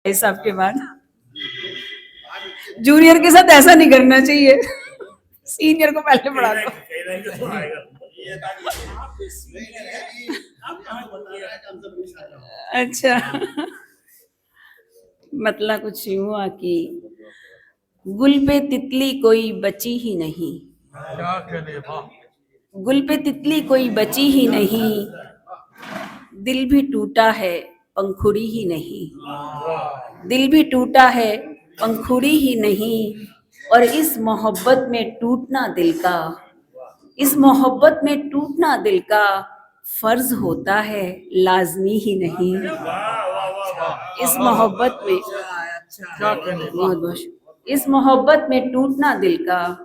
इस आपके बाद जूनियर के साथ ऐसा नहीं करना चाहिए, सीनियर को पहले पढ़ा दो। अच्छा, मतलब कुछ यूं हुआ कि गुल पे तितली कोई बची ही नहीं, क्या कहने, वाह। गुल पे तितली कोई बची ही नहीं, दिल भी टूटा है पंखुड़ी ही नहीं, दिल भी टूटा है पंखुड़ी ही नहीं, और इस मोहब्बत में टूटना दिल का, इस मोहब्बत में टूटना दिल का फर्ज होता है, लाजमी ही नहीं। इस मोहब्बत में क्या कहने, बहुत बहुत इस मोहब्बत में टूटना दिल का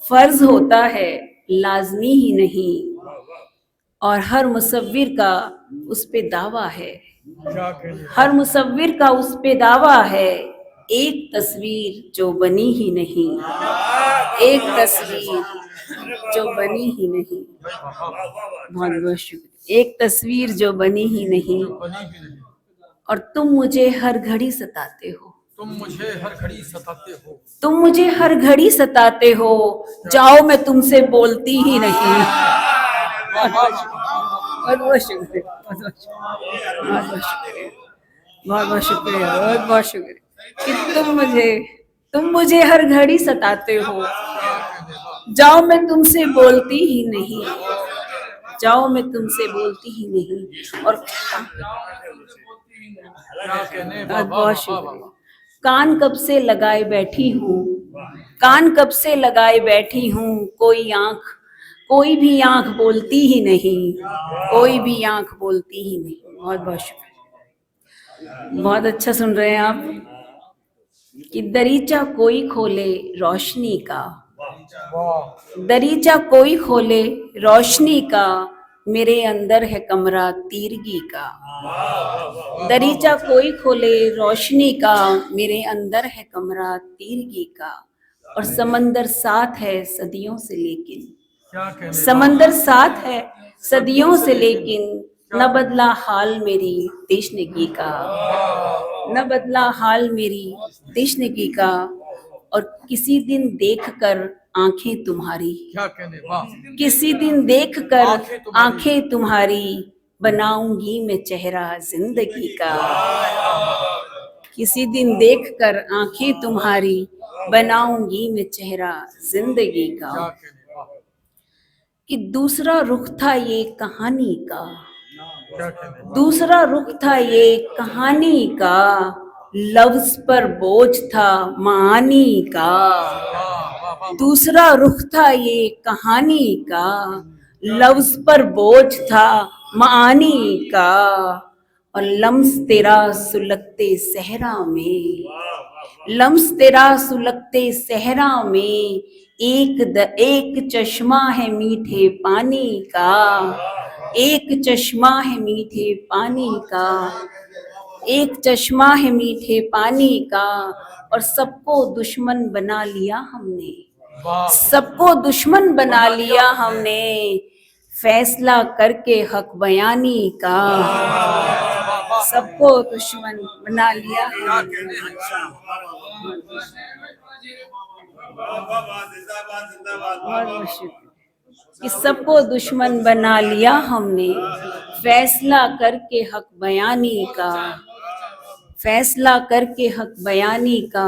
फर्ज होता है, लाजमी ही नहीं, और हर मुसव्विर का उस पे दावा है, क्या कहने, हर मुसव्विर का उस पे दावा है, एक तस्वीर जो बनी ही नहीं, एक तस्वीर जो बनी ही नहीं। बहुत बहुत शुक्रिया। एक तस्वीर जो बनी ही नहीं, बनी भी नहीं। और तुम मुझे हर घड़ी सताते हो, तुम मुझे हर घड़ी सताते हो, तुम मुझे हर घड़ी सताते हो, जाओ मैं तुमसे बोलती ही नहीं। बहुत बहुत शुक्रिया, बहुत बहुत शुक्रिया, बहुत बहुत शुक्रिया, बहुत बहुत शुक्रिया कि तुम मुझे हर घड़ी सताते हो, जाओ मैं तुमसे बोलती ही नहीं, जाओ मैं तुमसे बोलती ही नहीं। और क्या कहने, बहुत शुक्रिया। कान कब से लगाए बैठी हूँ, कान कब से लगाए बैठी हूँ, कोई भी आंख बोलती ही नहीं, कोई भी आंख बोलती ही नहीं। बहुत बहुत शुक्रिया, बहुत अच्छा सुन रहे हैं आप। कि दरीचा कोई खोले रोशनी का, दरीचा कोई खोले रोशनी का, मेरे अंदर है कमरा तीरगी का, दरीचा कोई खोले रोशनी का, मेरे अंदर है कमरा तीरगी का, और समंदर साथ है सदियों से लेकिन, समंदर साथ है सदियों से लेकिन, न बदला हाल मेरी तश्नगी का, न बदला हाल मेरी तश्नगी का, और किसी दिन देखकर आंखें तुम्हारी, क्या कहने, वाह। किसी दिन देखकर आंखें तुम्हारी, बनाऊंगी मैं चेहरा जिंदगी का, किसी दिन देखकर आंखें तुम्हारी, बनाऊंगी मैं चेहरा जिंदगी का। क्या कहने, वाह। कि दूसरा रुख था ये कहानी का, क्या कहने, दूसरा रुख था ये कहानी का, लफ्ज पर बोझ था मानी का, दूसरा रुख था ये कहानी का, लफ्ज पर बोझ था मानी का, और लम्स तेरा सुलगते सहरा में, लम्स तेरा सुलगते सहरा में, एक चश्मा है मीठे पानी का, एक चश्मा है मीठे पानी का, एक चश्मा है मीठे पानी का, और सबको दुश्मन बना लिया हमने, सबको दुश्मन बना लिया हमने, फैसला करके हक बयानी का, सबको दुश्मन बना लिया हमने। कि सबको दुश्मन बना लिया हमने, फैसला करके हक बयानी का, फैसला करके हक बयानी का,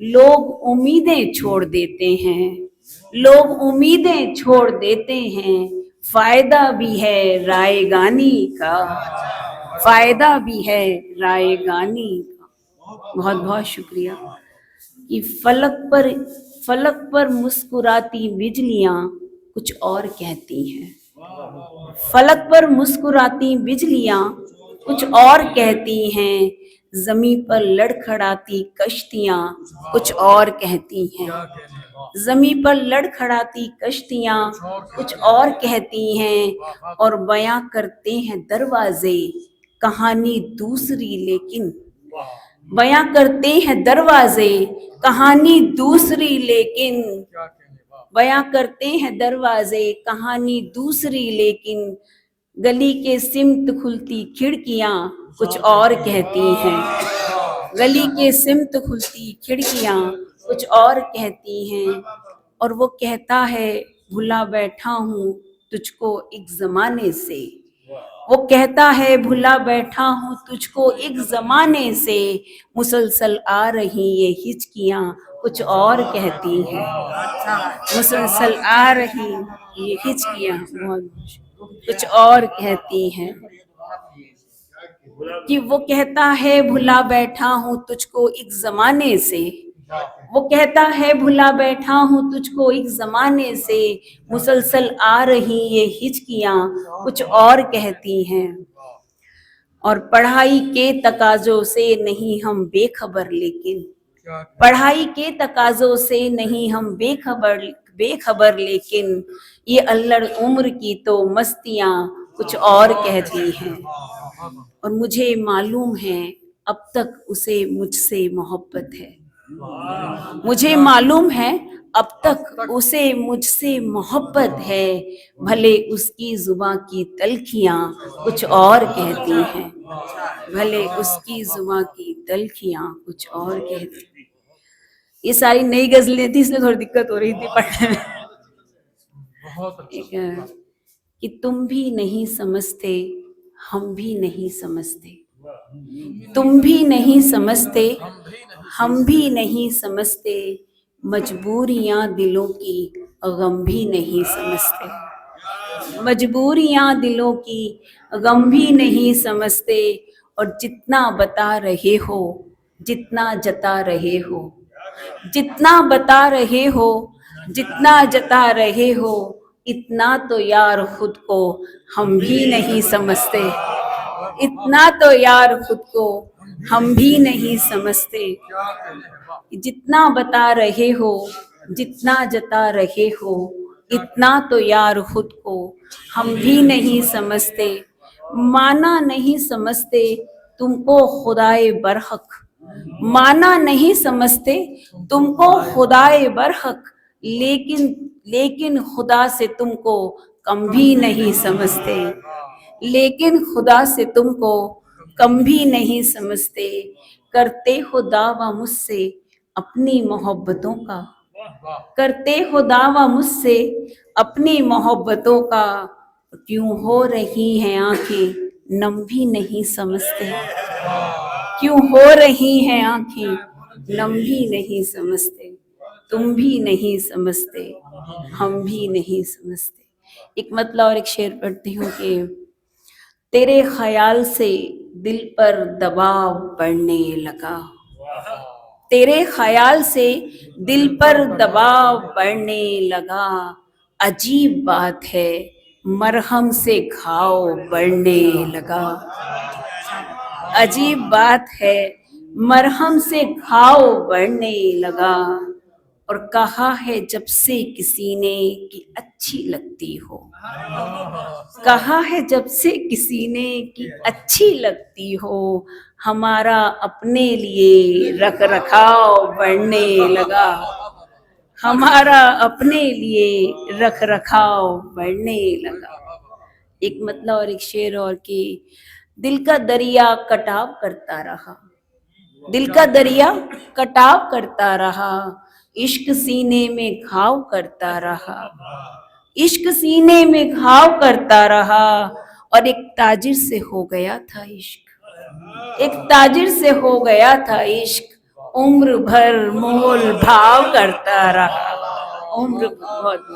लोग उम्मीदें छोड़ देते हैं, लोग उम्मीदें छोड़ देते हैं, फायदा भी है रायगानी का, फायदा भी है रायगानी का। बहुत बहुत शुक्रिया। कि फलक पर मुस्कुराती बिजलियां कुछ और कहती हैं, फलक पर मुस्कुराती बिजलियां कुछ और कहती हैं, जमीन पर लड़खड़ाती कश्तियां कुछ और कहती हैं, जमीन पर लड़खड़ाती कश्तियां कुछ और कहती हैं, और बयां करते हैं दरवाजे कहानी दूसरी लेकिन, बयां करते हैं दरवाजे कहानी दूसरी लेकिन, बयां करते हैं दरवाजे कहानी दूसरी लेकिन, गली के सिमत खुलती खिड़कियां कुछ और कहती हैं, गली के सिमत खुलती खिड़कियां कुछ और कहती हैं, और वो कहता है भुला बैठा हूँ तुझको एक जमाने से। वो कहता है भुला बैठा हूँ तुझको एक जमाने से, मुसलसल आ रही ये हिचकियां कुछ और कहती हैं। मुसलसल आ रही ये हिचकियां कुछ और कहती हैं। कि वो कहता है भुला बैठा हूँ तुझको एक जमाने से, वो कहता है भुला बैठा हूँ तुझको एक जमाने से, मुसलसल आ रही ये हिचकियां कुछ और कहती हैं। और पढ़ाई के तकाजों से नहीं हम बेखबर, लेकिन पढ़ाई के तकाजों से नहीं हम बेखबर, लेकिन ये अल्लड़ उम्र की तो मस्तियां कुछ और कहती हैं। और मुझे मालूम है अब तक उसे मुझसे मोहब्बत है। मुझे मालूम है अब तक उसे मुझसे मोहब्बत है, भले उसकी जुबां की तलखियां कुछ और कहती हैं। भले उसकी जुबां की तलखियां कुछ और कहती हैं। ये सारी नई गजलें थी, इसलिए थोड़ी दिक्कत हो रही थी पढ़ने में। बहुत अच्छा। एक है कि तुम भी नहीं समझते, हम भी नहीं समझते, तुम भी नहीं समझते, हम भी नहीं समझते, मजबूरियां दिलों की गम भी नहीं समझते, मजबूरियां दिलों की गम भी नहीं समझते। और जितना बता रहे हो, जितना जता रहे हो, जितना बता रहे हो, जितना जता रहे हो, इतना तो यार खुद को हम भी नहीं समझते, इतना तो यार खुद को हम भी नहीं समझते। जितना बता रहे हो, जितना जता रहे हो, इतना तो यार खुद को हम भी नहीं समझते। माना नहीं समझते तुमको खुदाए बरहक, माना नहीं समझते तुमको खुदाए बरहक, लेकिन खुदा से तुमको कम भी नहीं समझते, लेकिन खुदा से तुमको कम भी नहीं समझते। करते हो दावा मुझसे अपनी मोहब्बतों का, करते हो दावा मुझसे अपनी मोहब्बतों का, क्यों हो रही हैं आंखें नम भी नहीं समझते, क्यों हो रही हैं आंखें नम भी नहीं समझते। तुम भी नहीं समझते, हम भी नहीं समझते। एक मतलब और एक शेर पढ़ती हूँ कि तेरे ख्याल से दिल पर दबाव बढ़ने लगा, तेरे ख्याल से दिल पर दबाव बढ़ने लगा, अजीब बात है मरहम से घाव बढ़ने लगा, अजीब बात है मरहम से घाव बढ़ने लगा। और कहा है जब से किसी ने कि अच्छी लगती हो, कहा है जब से किसी ने कि अच्छी लगती हो, हमारा अपने लिए रख रखाव बढ़ने लगा, हमारा अपने लिए रख रखाव बढ़ने लगा। एक मतलब और एक शेर और कि दिल का दरिया कटाव करता रहा, दिल का दरिया कटाव करता रहा, इश्क सीने में घाव करता रहा, इश्क सीने में घाव करता रहा। और एक ताजिर से हो गया था इश्क, एक ताजिर से हो गया था इश्क, उम्र भर मोल भाव करता रहा, उम्र बहुत।